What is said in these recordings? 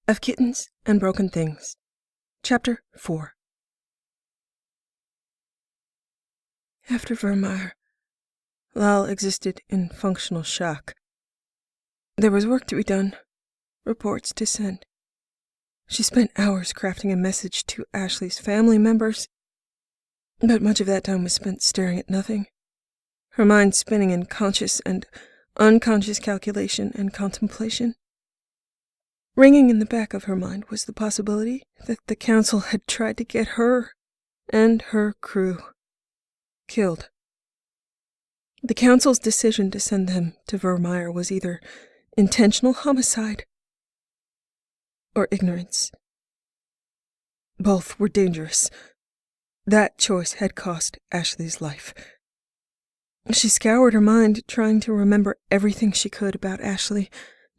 of Kittens and Broken Things. Chapter 4. After Vermeer, Lal existed in functional shock. There was work to be done, reports to send. She spent hours crafting a message to Ashley's family members, but much of that time was spent staring at nothing, her mind spinning in conscious and unconscious calculation and contemplation. Ringing in the back of her mind was the possibility that the council had tried to get her and her crew killed. The council's decision to send them to Vermeer was either intentional homicide or ignorance. Both were dangerous. That choice had cost Ashley's life. She scoured her mind, trying to remember everything she could about Ashley,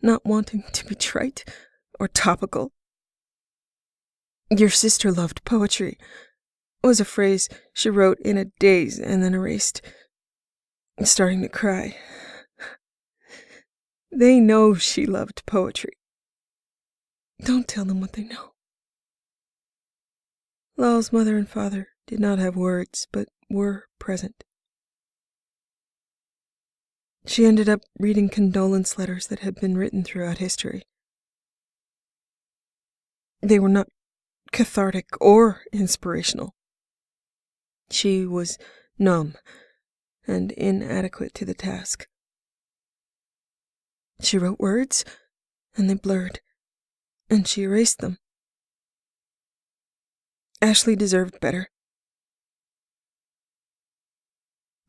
not wanting to be trite or topical. "Your sister loved poetry," was a phrase she wrote in a daze and then erased, starting to cry. They know she loved poetry. Don't tell them what they know. Lal's mother and father did not have words, but were present. She ended up reading condolence letters that had been written throughout history. They were not cathartic or inspirational. She was numb and inadequate to the task. She wrote words, and they blurred, and she erased them. Ashley deserved better.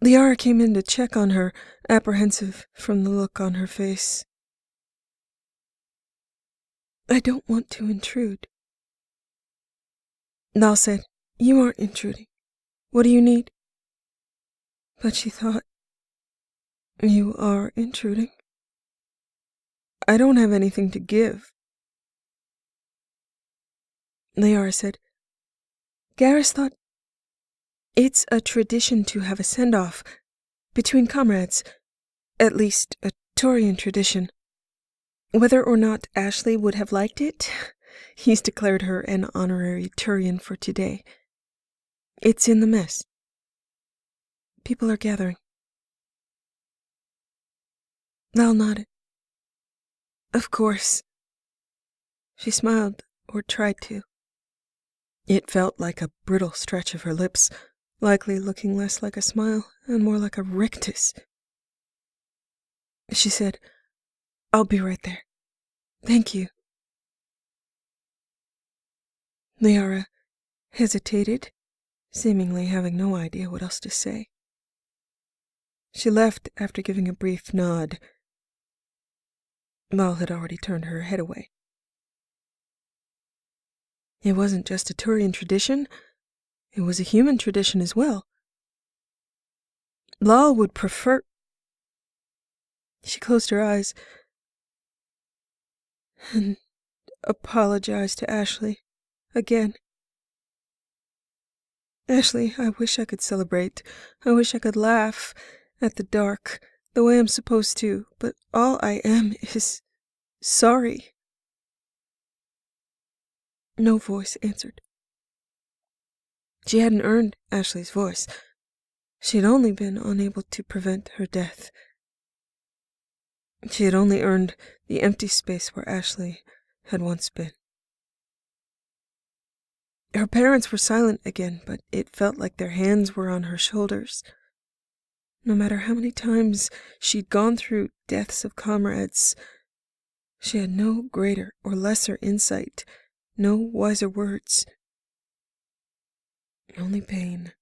Liara came in to check on her, apprehensive from the look on her face. "I don't want to intrude." Lal said, "You aren't intruding. What do you need?" But she thought, "You are intruding. I don't have anything to give." Liara said, "Garrus thought it's a tradition to have a send-off between comrades, at least a Turian tradition. Whether or not Ashley would have liked it, he's declared her an honorary Turian for today. It's in the mess. People are gathering." Lal nodded. "Of course." She smiled, or tried to. It felt like a brittle stretch of her lips, likely looking less like a smile and more like a rictus. She said, "I'll be right there. Thank you." Liara hesitated, seemingly having no idea what else to say. She left after giving a brief nod. Lal had already turned her head away. It wasn't just a Turian tradition, it was a human tradition as well. Lal would prefer... She closed her eyes and apologized to Ashley again. "Ashley, I wish I could celebrate. I wish I could laugh at the dark the way I'm supposed to, but all I am is sorry." No voice answered. She hadn't earned Ashley's voice. She had only been unable to prevent her death. She had only earned the empty space where Ashley had once been. Her parents were silent again, but it felt like their hands were on her shoulders. No matter how many times she'd gone through deaths of comrades, she had no greater or lesser insight, no wiser words. Only pain.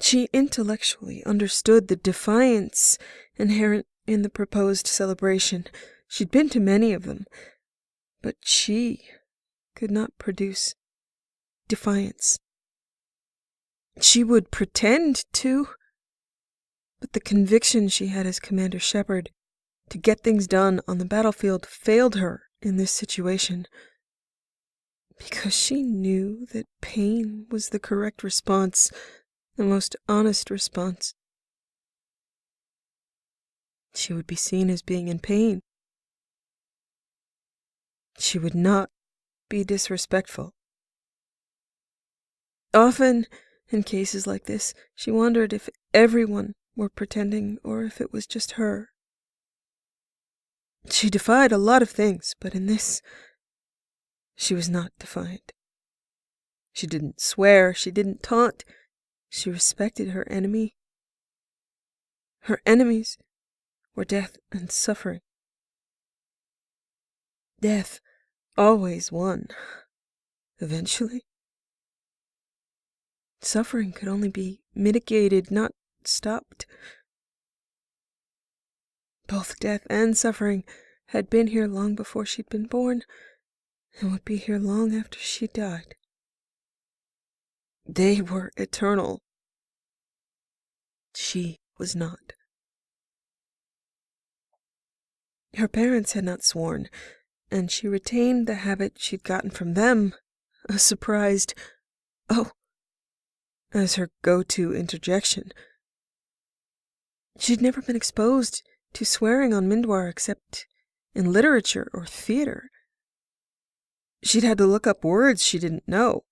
She intellectually understood the defiance inherent in the proposed celebration. She'd been to many of them, but she could not produce defiance. She would pretend to, but the conviction she had as Commander Shepard to get things done on the battlefield failed her in this situation, because she knew that pain was the correct response, the most honest response. She would be seen as being in pain, She would not be disrespectful. Often, in cases like this, she wondered if everyone were pretending or if it was just her. She defied a lot of things, but in this, she was not defiant. She didn't swear, she didn't taunt. She respected her enemy. Her enemies were death and suffering. Death always won. Eventually. Suffering could only be mitigated, not stopped. Both death and suffering had been here long before she'd been born, and would be here long after she died. They were eternal. She was not. Her parents had not sworn, and she retained the habit she'd gotten from them, a surprised, "Oh," as her go-to interjection. She'd never been exposed to swearing on Mindwar except in literature or theater. She'd had to look up words she didn't know.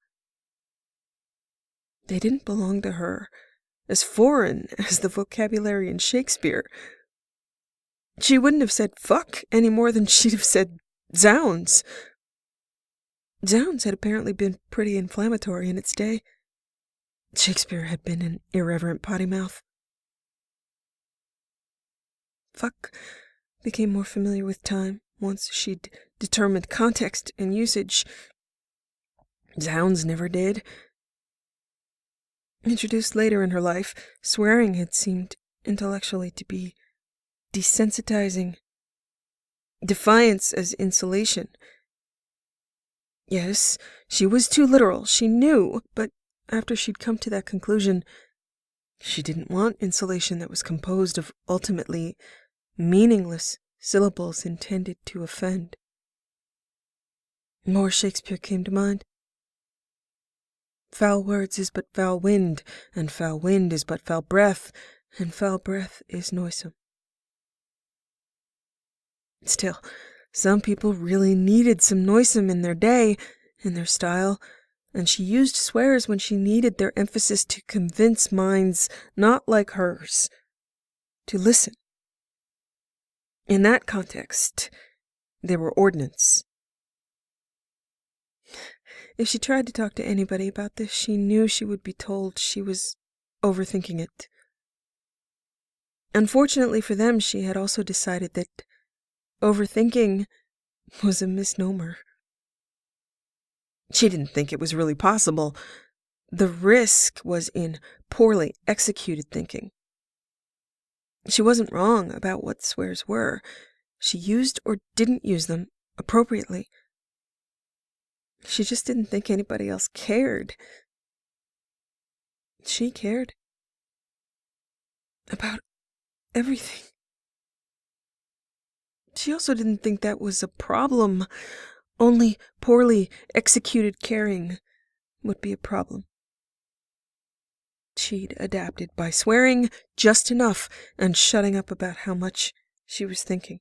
They didn't belong to her, as foreign as the vocabulary in Shakespeare. She wouldn't have said fuck any more than she'd have said zounds. Zounds had apparently been pretty inflammatory in its day. Shakespeare had been an irreverent potty mouth. Fuck became more familiar with time once she'd determined context and usage. Zounds never did. Introduced later in her life, swearing had seemed intellectually to be desensitizing. Defiance as insulation. Yes, she was too literal, she knew, but after she'd come to that conclusion, she didn't want insulation that was composed of ultimately meaningless syllables intended to offend. More Shakespeare came to mind. Foul words is but foul wind, and foul wind is but foul breath, and foul breath is noisome. Still, some people really needed some noisome in their day, in their style, and she used swears when she needed their emphasis to convince minds not like hers to listen. In that context, they were ordnance. If she tried to talk to anybody about this, she knew she would be told she was overthinking it. Unfortunately for them, she had also decided that overthinking was a misnomer. She didn't think it was really possible. The risk was in poorly executed thinking. She wasn't wrong about what swears were. She used or didn't use them appropriately. She just didn't think anybody else cared. She cared about everything. She also didn't think that was a problem. Only poorly executed caring would be a problem. She'd adapted by swearing just enough and shutting up about how much she was thinking.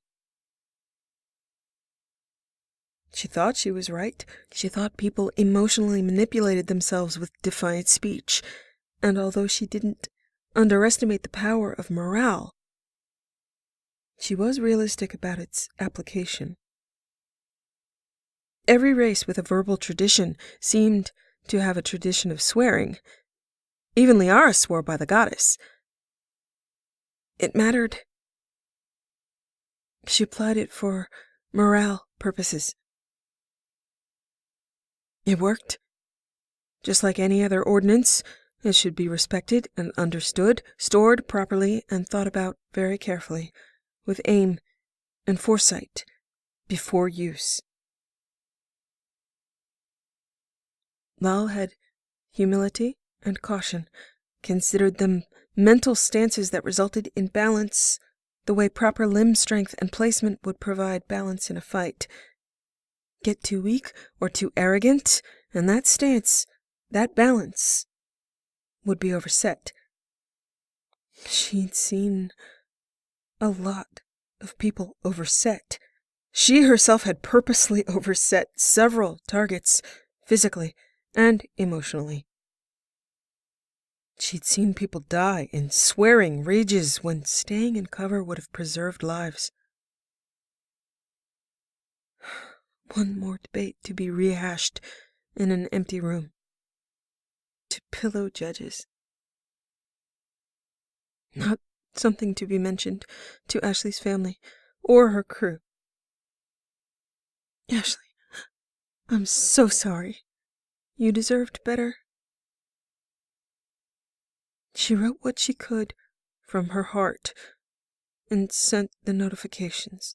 She thought she was right. She thought people emotionally manipulated themselves with defiant speech, and although she didn't underestimate the power of morale, she was realistic about its application. Every race with a verbal tradition seemed to have a tradition of swearing. Even Liara swore by the goddess. It mattered. She applied it for morale purposes. It worked. Just like any other ordinance, it should be respected and understood, stored properly, and thought about very carefully, with aim and foresight, before use. Lal had humility and caution, considered them mental stances that resulted in balance, the way proper limb strength and placement would provide balance in a fight. Get too weak or too arrogant, and that stance, that balance, would be overset. She'd seen a lot of people overset. She herself had purposely overset several targets, physically and emotionally. She'd seen people die in swearing rages when staying in cover would have preserved lives. One more debate to be rehashed in an empty room. To pillow judges. Not something to be mentioned to Ashley's family or her crew. Ashley, I'm so sorry. You deserved better. She wrote what she could from her heart and sent the notifications.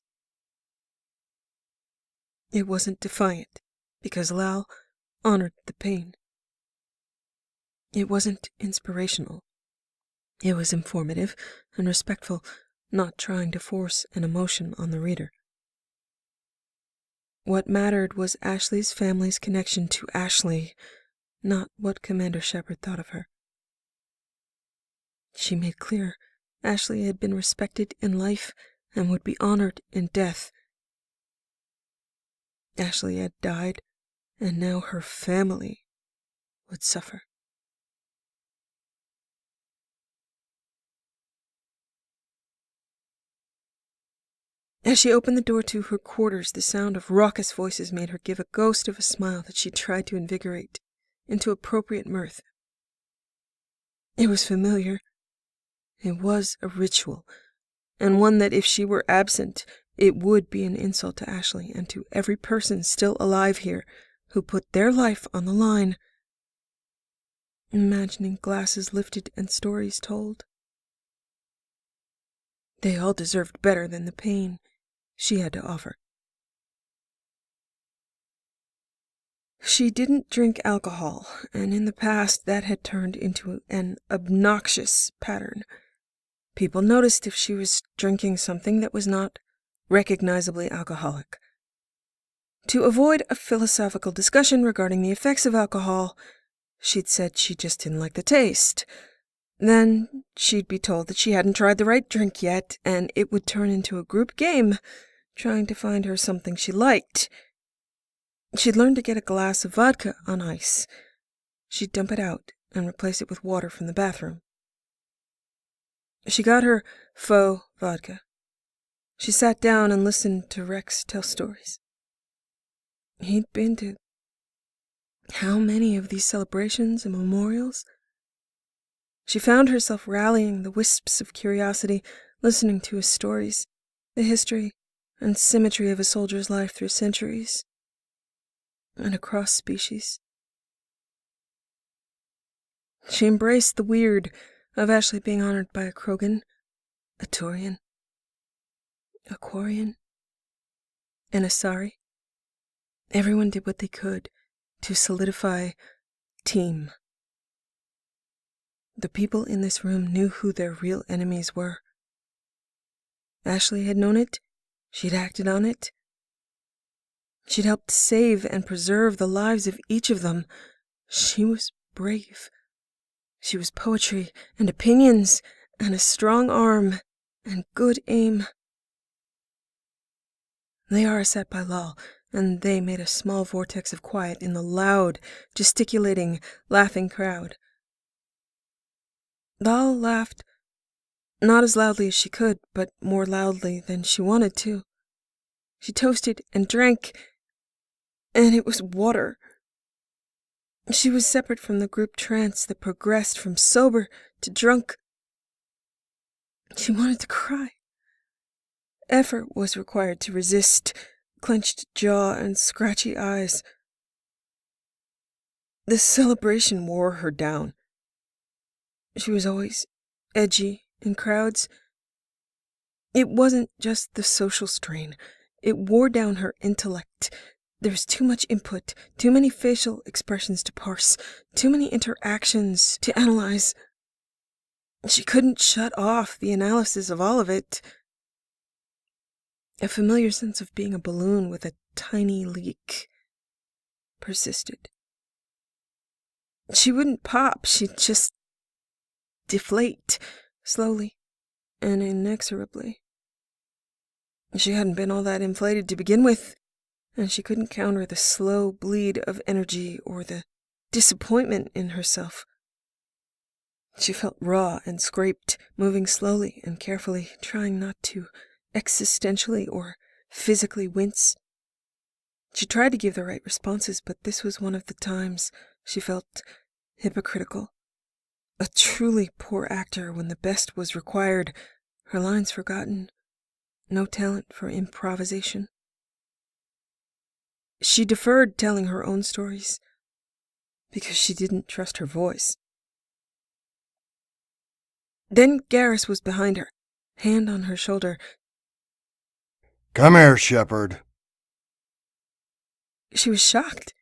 It wasn't defiant, because Lal honored the pain. It wasn't inspirational. It was informative and respectful, not trying to force an emotion on the reader. What mattered was Ashley's family's connection to Ashley, not what Commander Shepard thought of her. She made clear Ashley had been respected in life and would be honored in death. Ashley had died, and now her family would suffer. As she opened the door to her quarters, the sound of raucous voices made her give a ghost of a smile that she tried to invigorate into appropriate mirth. It was familiar. It was a ritual, and one that if she were absent, it would be an insult to Ashley and to every person still alive here who put their life on the line. Imagining glasses lifted and stories told. They all deserved better than the pain she had to offer. She didn't drink alcohol, and in the past that had turned into an obnoxious pattern. People noticed if she was drinking something that was not recognizably alcoholic. To avoid a philosophical discussion regarding the effects of alcohol, she'd said she just didn't like the taste. Then she'd be told that she hadn't tried the right drink yet, and it would turn into a group game, trying to find her something she liked. She'd learned to get a glass of vodka on ice. She'd dump it out and replace it with water from the bathroom. She got her faux vodka. She sat down and listened to Rex tell stories. He'd been to how many of these celebrations and memorials? She found herself rallying the wisps of curiosity, listening to his stories, the history and symmetry of a soldier's life through centuries and across species. She embraced the weird of Ashley being honored by a Krogan, a Turian, a Quarian, and a Sari. Everyone did what they could to solidify team. The people in this room knew who their real enemies were. Ashley had known it. She'd acted on it. She'd helped save and preserve the lives of each of them. She was brave. She was poetry and opinions and a strong arm and good aim. Liara sat by Lal, and they made a small vortex of quiet in the loud, gesticulating, laughing crowd. Lal laughed, not as loudly as she could, but more loudly than she wanted to. She toasted and drank, and it was water. She was separate from the group trance that progressed from sober to drunk. She wanted to cry. Effort was required to resist, clenched jaw and scratchy eyes. The celebration wore her down. She was always edgy in crowds. It wasn't just the social strain. It wore down her intellect. There was too much input, too many facial expressions to parse, too many interactions to analyze. She couldn't shut off the analysis of all of it. A familiar sense of being a balloon with a tiny leak persisted. She wouldn't pop, she'd just deflate, slowly and inexorably. She hadn't been all that inflated to begin with, and she couldn't counter the slow bleed of energy or the disappointment in herself. She felt raw and scraped, moving slowly and carefully, trying not to existentially or physically wince. She tried to give the right responses, but this was one of the times she felt hypocritical. A truly poor actor when the best was required, her lines forgotten, no talent for improvisation. She deferred telling her own stories because she didn't trust her voice. Then Garrus was behind her, hand on her shoulder. "Come here, Shepard." She was shocked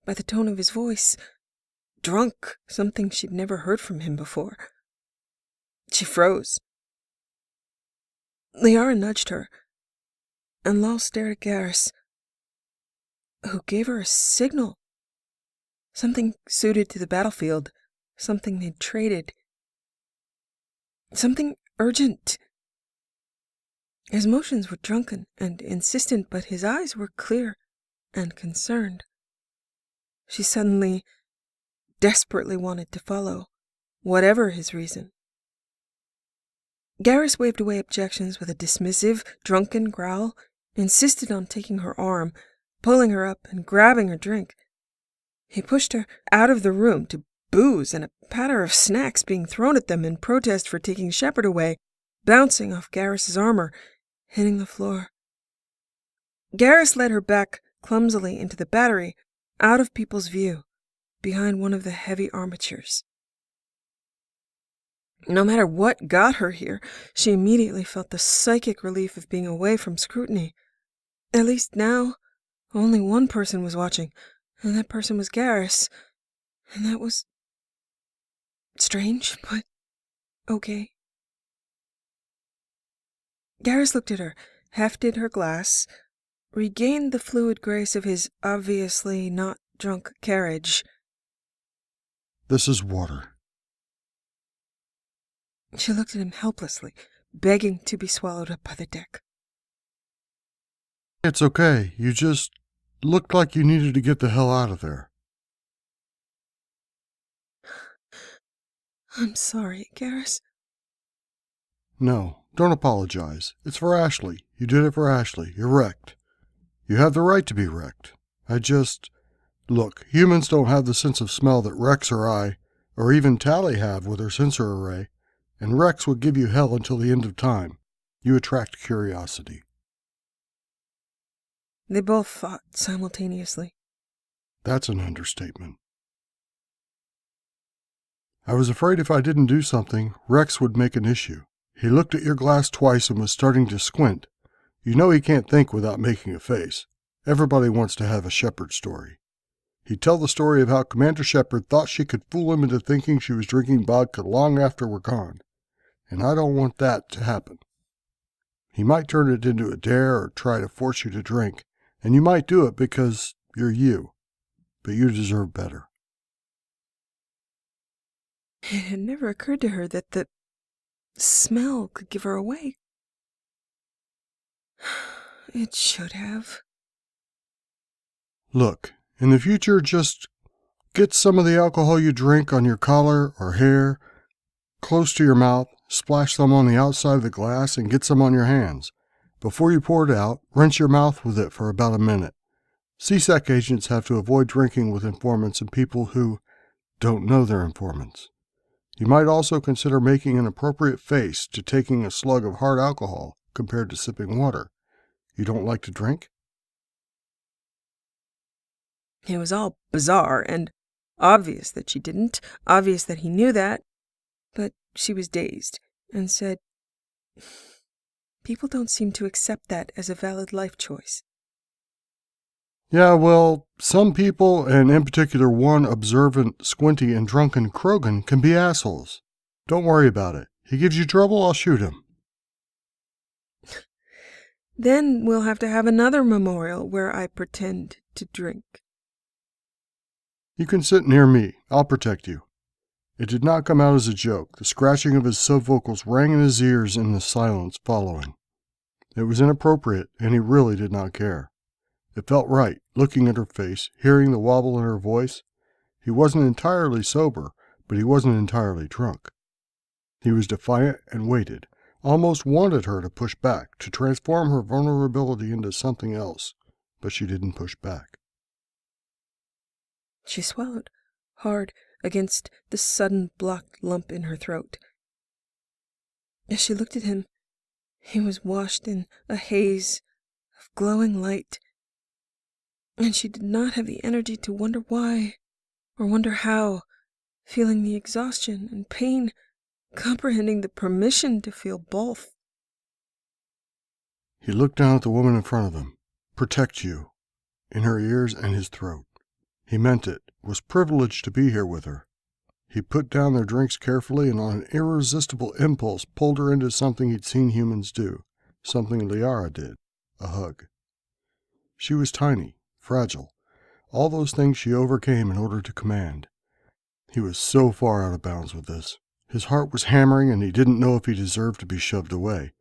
by the tone of his voice. Drunk, something she'd never heard from him before. She froze. Liara nudged her, and Lal stared at Garrus, who gave her a signal. Something suited to the battlefield, something they'd traded. Something urgent. His motions were drunken and insistent, but his eyes were clear and concerned. She suddenly, desperately wanted to follow, whatever his reason. Garrus waved away objections with a dismissive, drunken growl, insisted on taking her arm, pulling her up and grabbing her drink. He pushed her out of the room to booze and a patter of snacks being thrown at them in protest for taking Shepard away, bouncing off Garrus's armor, hitting the floor. Garrus led her back clumsily into the battery, out of people's view, behind one of the heavy armatures. No matter what got her here, she immediately felt the psychic relief of being away from scrutiny. At least now, only one person was watching, and that person was Garrus, and that was strange, but okay. Garrus looked at her, hefted her glass, regained the fluid grace of his obviously not drunk carriage. "This is water." She looked at him helplessly, begging to be swallowed up by the deck. "It's okay. You just looked like you needed to get the hell out of there." I'm sorry, Garrus. "No, don't apologize. It's for Ashley. You did it for Ashley. You're wrecked. You have the right to be wrecked. Look, humans don't have the sense of smell that Rex or I, or even Tally have with her sensor array, and Rex would give you hell until the end of time. You attract curiosity." They both thought simultaneously. That's an understatement. "I was afraid if I didn't do something, Rex would make an issue. He looked at your glass twice and was starting to squint. You know he can't think without making a face. Everybody wants to have a Shepard story. He'd tell the story of how Commander Shepard thought she could fool him into thinking she was drinking vodka long after we're gone. And I don't want that to happen. He might turn it into a dare or try to force you to drink, and you might do it because you're you. But you deserve better." It had never occurred to her that the smell could give her away. It should have. "Look, in the future, just get some of the alcohol you drink on your collar or hair, close to your mouth, splash some on the outside of the glass, and get some on your hands. Before you pour it out, rinse your mouth with it for about a minute. CSEC agents have to avoid drinking with informants and people who don't know they're informants. You might also consider making an appropriate face to taking a slug of hard alcohol compared to sipping water. You don't like to drink?" It was all bizarre and obvious that she didn't, obvious that he knew that, but she was dazed and said, "People don't seem to accept that as a valid life choice." "Yeah, well, some people, and in particular one observant, squinty, and drunken Krogan, can be assholes. Don't worry about it. He gives you trouble, I'll shoot him." Then we'll have to have another memorial where I pretend to drink. "You can sit near me. I'll protect you." It did not come out as a joke. The scratching of his sub-vocals rang in his ears in the silence following. It was inappropriate, and he really did not care. It felt right, looking at her face, hearing the wobble in her voice. He wasn't entirely sober, but he wasn't entirely drunk. He was defiant and waited, almost wanted her to push back, to transform her vulnerability into something else, but she didn't push back. She swallowed hard against the sudden blocked lump in her throat. As she looked at him, he was washed in a haze of glowing light, and she did not have the energy to wonder why or wonder how, feeling the exhaustion and pain, comprehending the permission to feel both. He looked down at the woman in front of him. Protect you, in her ears and his throat. He meant it, was privileged to be here with her. He put down their drinks carefully and on an irresistible impulse pulled her into something he'd seen humans do, something Liara did, a hug. She was tiny, fragile, all those things she overcame in order to command. He was so far out of bounds with this. His heart was hammering and he didn't know if he deserved to be shoved away,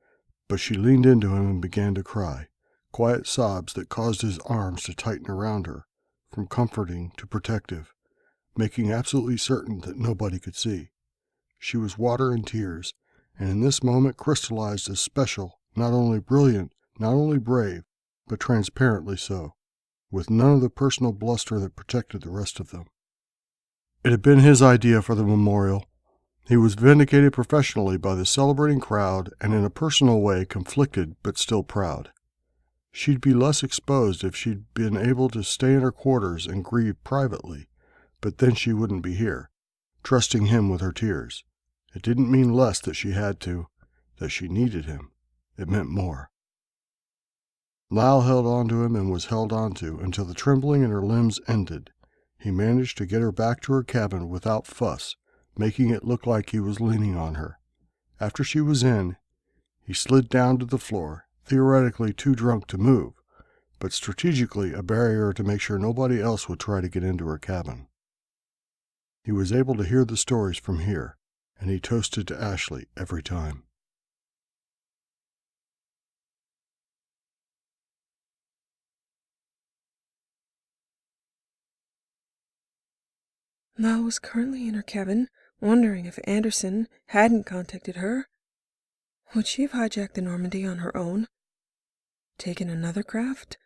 but she leaned into him and began to cry, quiet sobs that caused his arms to tighten around her, from comforting to protective, making absolutely certain that nobody could see. She was water and tears, and in this moment crystallized as special, not only brilliant, not only brave, but transparently so, with none of the personal bluster that protected the rest of them. It had been his idea for the memorial. He was vindicated professionally by the celebrating crowd and in a personal way conflicted but still proud. She'd be less exposed if she'd been able to stay in her quarters and grieve privately, but then she wouldn't be here, trusting him with her tears. It didn't mean less that she had to, that she needed him. It meant more. Lyle held on to him and was held on to until the trembling in her limbs ended. He managed to get her back to her cabin without fuss, making it look like he was leaning on her. After she was in, he slid down to the floor, theoretically too drunk to move, but strategically a barrier to make sure nobody else would try to get into her cabin. He was able to hear the stories from here, and he toasted to Ashley every time. Lyle was currently in her cabin, wondering if Anderson hadn't contacted her. Would she have hijacked the Normandy on her own? Taken another craft?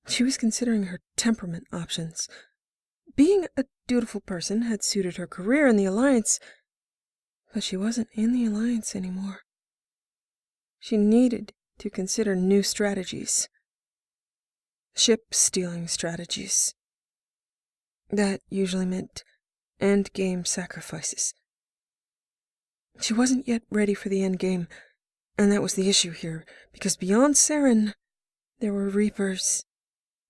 She was considering her temperament options. Being a dutiful person had suited her career in the Alliance, but she wasn't in the Alliance anymore. She needed to consider new strategies. Ship-stealing strategies. That usually meant endgame sacrifices. She wasn't yet ready for the endgame, and that was the issue here, because beyond Saren, there were Reapers,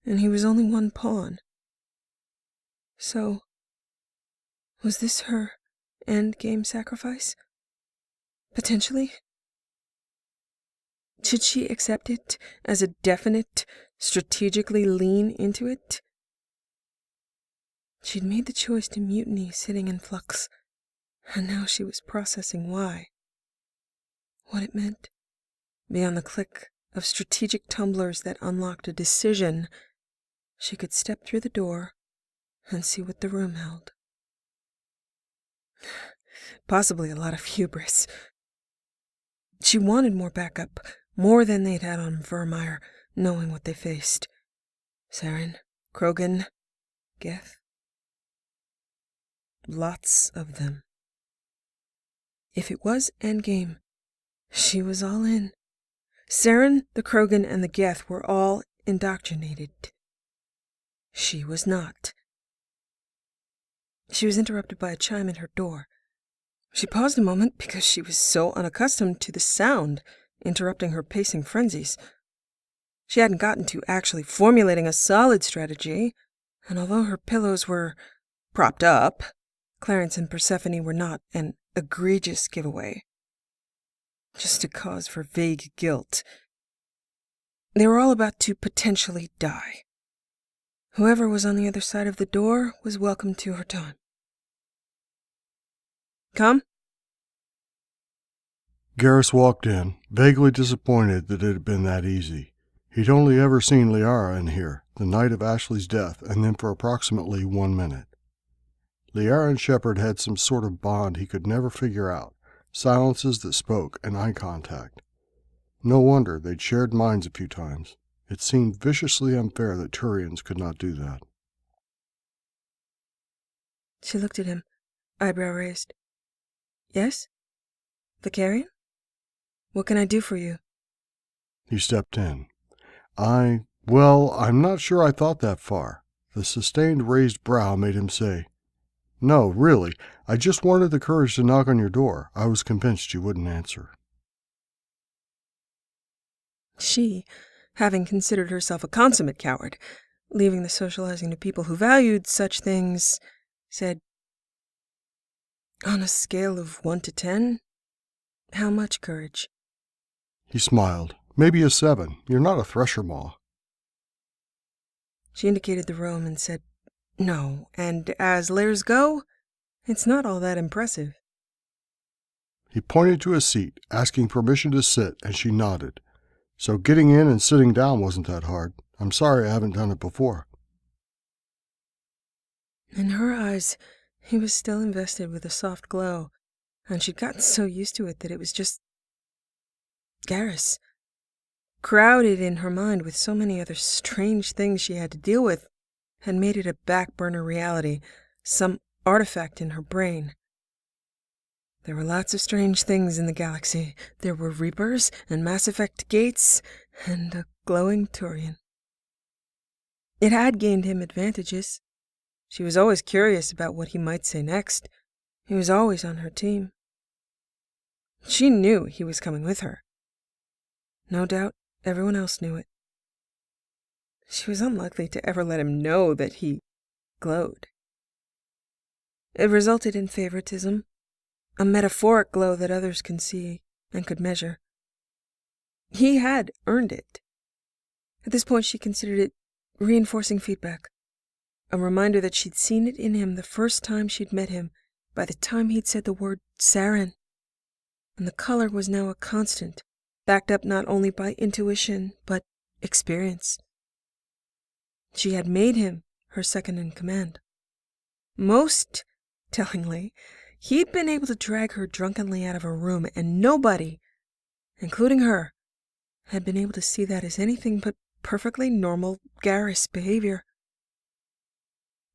and he was only one pawn. So, was this her endgame sacrifice? Potentially? Should she accept it as a definite, strategically lean into it? She'd made the choice to mutiny sitting in flux, and now she was processing why. What it meant. Beyond the click of strategic tumblers that unlocked a decision, she could step through the door and see what the room held. Possibly a lot of hubris. She wanted more backup, more than they'd had on Vermeer, knowing what they faced. Saren, Krogan, Geth. Lots of them. If it was endgame, she was all in. Saren, the Krogan, and the Geth were all indoctrinated. She was not. She was interrupted by a chime at her door. She paused a moment because she was so unaccustomed to the sound interrupting her pacing frenzies. She hadn't gotten to actually formulating a solid strategy, and although her pillows were propped up, Clarence and Persephone were not an egregious giveaway. Just a cause for vague guilt. They were all about to potentially die. Whoever was on the other side of the door was welcome to her time. Come? Garrus walked in, vaguely disappointed that it had been that easy. He'd only ever seen Liara in here, the night of Ashley's death, and then for approximately 1 minute. Liara and Shepard had some sort of bond he could never figure out, silences that spoke and eye contact. No wonder they'd shared minds a few times. It seemed viciously unfair that Turians could not do that. She looked at him, eyebrow raised. Yes? Vicarian? What can I do for you? He stepped in. I'm not sure I thought that far. The sustained raised brow made him say, No, really, I just wanted the courage to knock on your door. I was convinced you wouldn't answer. She, having considered herself a consummate coward, leaving the socializing to people who valued such things, said, On a scale of 1 to 10, how much courage? He smiled. Maybe a 7. You're not a thresher maw. She indicated the room and said, No, and as lairs go, it's not all that impressive. He pointed to a seat, asking permission to sit, and she nodded. So getting in and sitting down wasn't that hard. I'm sorry I haven't done it before. In her eyes, he was still invested with a soft glow, and she'd gotten so used to it that it was just Garrus. Crowded in her mind with so many other strange things she had to deal with, had made it a back-burner reality, some artifact in her brain. There were lots of strange things in the galaxy. There were Reapers and Mass Effect gates, and a glowing Turian. It had gained him advantages. She was always curious about what he might say next. He was always on her team. She knew he was coming with her. No doubt everyone else knew it. She was unlikely to ever let him know that he glowed. It resulted in favoritism, a metaphoric glow that others can see and could measure. He had earned it. At this point, she considered it reinforcing feedback, a reminder that she'd seen it in him the first time she'd met him, by the time he'd said the word Saren. And the color was now a constant, backed up not only by intuition, but experience. She had made him her second-in-command. Most tellingly, he'd been able to drag her drunkenly out of her room, and nobody, including her, had been able to see that as anything but perfectly normal Garrus behavior.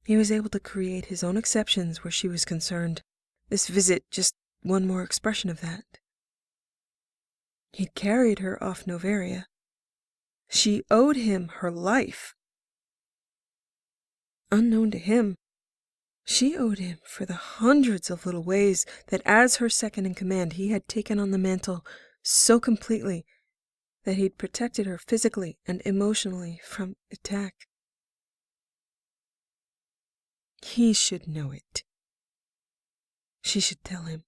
He was able to create his own exceptions where she was concerned, this visit just one more expression of that. He'd carried her off Noveria. She owed him her life. Unknown to him, she owed him for the hundreds of little ways that as her second-in-command he had taken on the mantle so completely that he'd protected her physically and emotionally from attack. He should know it. She should tell him.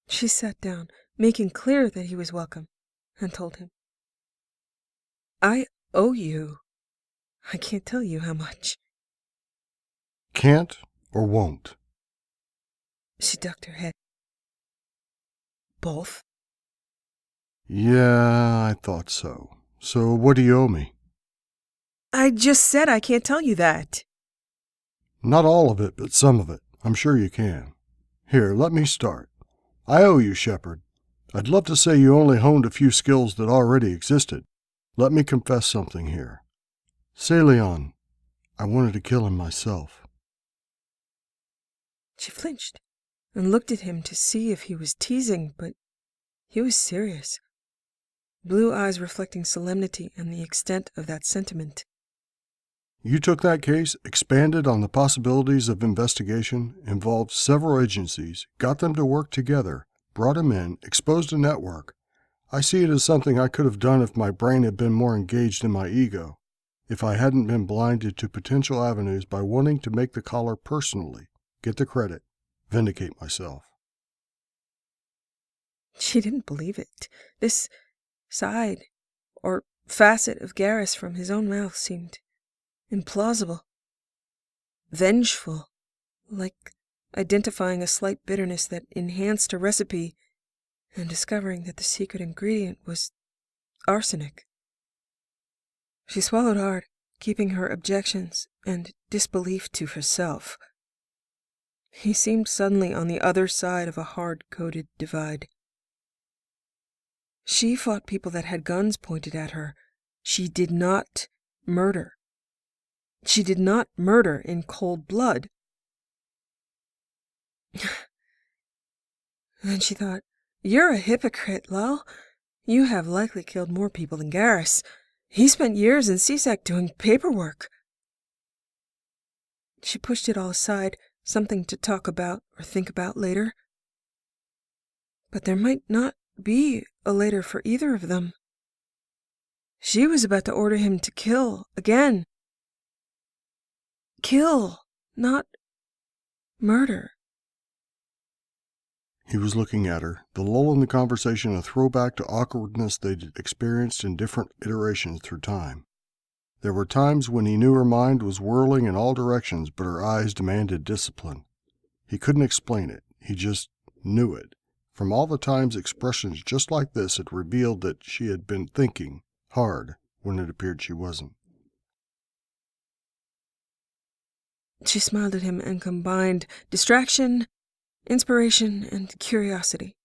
She sat down, making clear that he was welcome, and told him, I owe you. I can't tell you how much. Can't or won't? She ducked her head. Both? Yeah, I thought so. So what do you owe me? I just said I can't tell you that. Not all of it, but some of it. I'm sure you can. Here, let me start. I owe you, Shepard. I'd love to say you only honed a few skills that already existed. Let me confess something here. Salion, I wanted to kill him myself. She flinched and looked at him to see if he was teasing, but he was serious. Blue eyes reflecting solemnity and the extent of that sentiment. You took that case, expanded on the possibilities of investigation, involved several agencies, got them to work together, brought him in, exposed a network. I see it as something I could have done if my brain had been more engaged in my ego, if I hadn't been blinded to potential avenues by wanting to make the collar personally, get the credit, vindicate myself. She didn't believe it. This side, or facet of Garrus from his own mouth seemed implausible, vengeful, like identifying a slight bitterness that enhanced a recipe and discovering that the secret ingredient was arsenic. She swallowed hard, keeping her objections and disbelief to herself. He seemed suddenly on the other side of a hard-coded divide. She fought people that had guns pointed at her. She did not murder. She did not murder in cold blood. Then she thought, "You're a hypocrite, Lal. You have likely killed more people than Garrus. He spent years in CSEC doing paperwork." She pushed it all aside, something to talk about or think about later. But there might not be a later for either of them. She was about to order him to kill again. Kill, not murder. He was looking at her, the lull in the conversation a throwback to awkwardness they'd experienced in different iterations through time. There were times when he knew her mind was whirling in all directions, but her eyes demanded discipline. He couldn't explain it. He just knew it. From all the times expressions just like this had revealed that she had been thinking hard when it appeared she wasn't. She smiled at him and combined distraction, inspiration, and curiosity.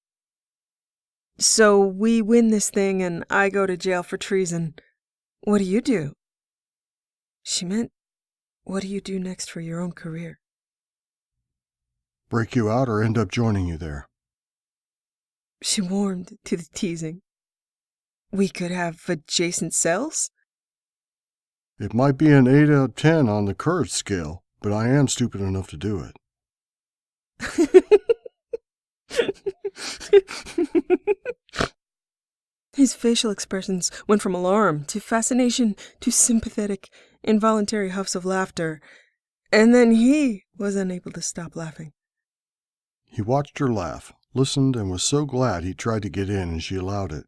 "So we win this thing and I go to jail for treason. What do you do?" She meant, what do you do next for your own career? Break you out or end up joining you there. She warmed to the teasing. We could have adjacent cells? It might be an 8 out of 10 on the courage scale, but I am stupid enough to do it. His facial expressions went from alarm to fascination to sympathetic, involuntary huffs of laughter, and then he was unable to stop laughing. He watched her laugh, listened, and was so glad he tried to get in and she allowed it.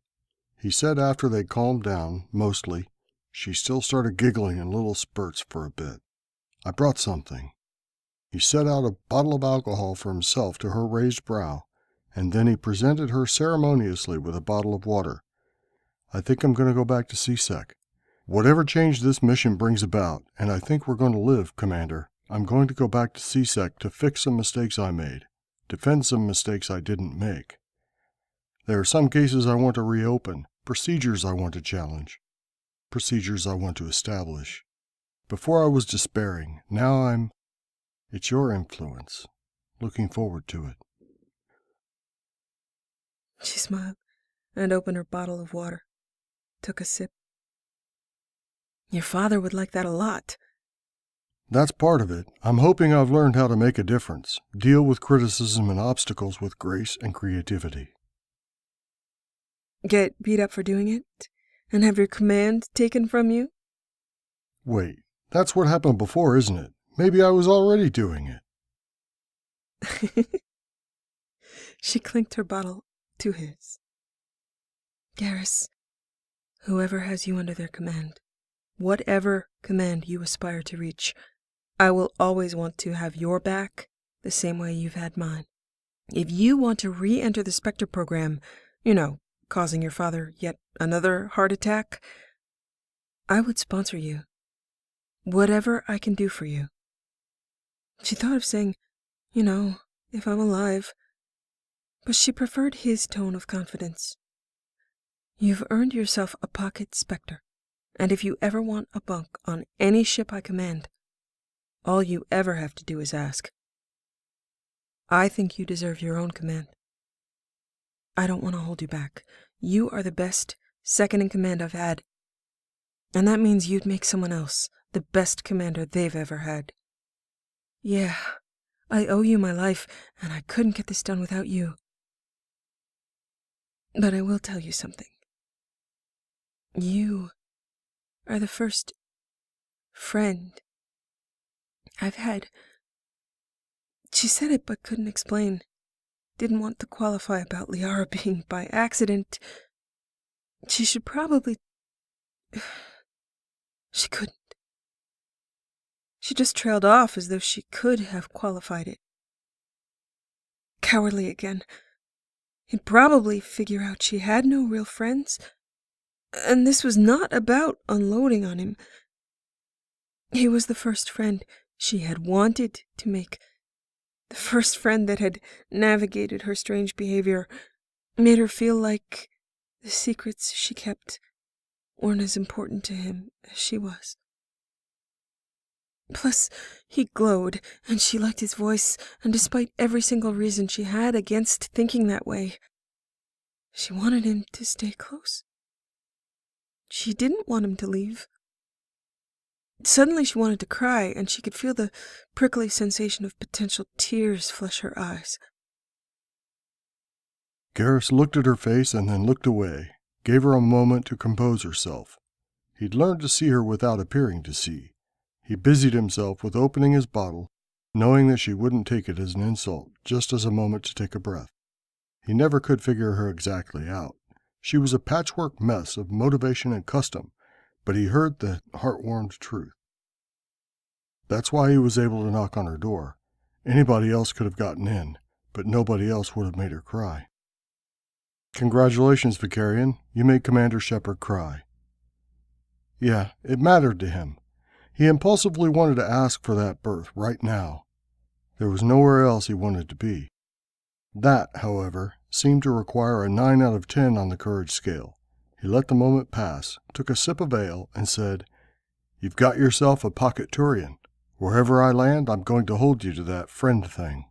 He said after they calmed down, mostly, she still started giggling in little spurts for a bit. "I brought something." He set out a bottle of alcohol for himself to her raised brow, and then he presented her ceremoniously with a bottle of water. "I think I'm going to go back to CSEC. Whatever change this mission brings about, and I think we're going to live, Commander, I'm going to go back to CSEC to fix some mistakes I made, defend some mistakes I didn't make. There are some cases I want to reopen, procedures I want to challenge, procedures I want to establish. Before I was despairing, now it's your influence. Looking forward to it." She smiled and opened her bottle of water, took a sip. "Your father would like that a lot." "That's part of it. I'm hoping I've learned how to make a difference, deal with criticism and obstacles with grace and creativity." Get beat up for doing it? And have your command taken from you? Wait, that's what happened before, isn't it? Maybe I was already doing it. She clinked her bottle to his. "Garrus, whoever has you under their command, whatever command you aspire to reach, I will always want to have your back the same way you've had mine. If you want to re-enter the Spectre program, causing your father yet another heart attack, I would sponsor you. Whatever I can do for you." She thought of saying, if I'm alive, but she preferred his tone of confidence. "You've earned yourself a pocket Spectre, and if you ever want a bunk on any ship I command, all you ever have to do is ask. I think you deserve your own command. I don't want to hold you back. You are the best second-in-command I've had, and that means you'd make someone else the best commander they've ever had. Yeah, I owe you my life, and I couldn't get this done without you. But I will tell you something. You are the first friend I've had." She said it but couldn't explain. Didn't want to qualify about Liara being by accident. She should probably... She couldn't. She just trailed off as though she could have qualified it. cowardly again. He'd probably figure out she had no real friends, and this was not about unloading on him. He was the first friend she had wanted to make, the first friend that had navigated her strange behavior, made her feel like the secrets she kept weren't as important to him as she was. Plus, he glowed, and she liked his voice, and despite every single reason she had against thinking that way, she wanted him to stay close. She didn't want him to leave. Suddenly she wanted to cry, and she could feel the prickly sensation of potential tears flush her eyes. Garrus looked at her face and then looked away, gave her a moment to compose herself. He'd learned to see her without appearing to see. He busied himself with opening his bottle, knowing that she wouldn't take it as an insult, just as a moment to take a breath. He never could figure her exactly out. She was a patchwork mess of motivation and custom, but he heard the heart-warmed truth. That's why he was able to knock on her door. Anybody else could have gotten in, but nobody else would have made her cry. Congratulations, Vicarian. You made Commander Shepard cry. Yeah, it mattered to him. He impulsively wanted to ask for that berth right now. There was nowhere else he wanted to be. That, however, seemed to require a 9 out of 10 on the courage scale. He let the moment pass, took a sip of ale, and said, "You've got yourself a pocket Turian. Wherever I land, I'm going to hold you to that friend thing."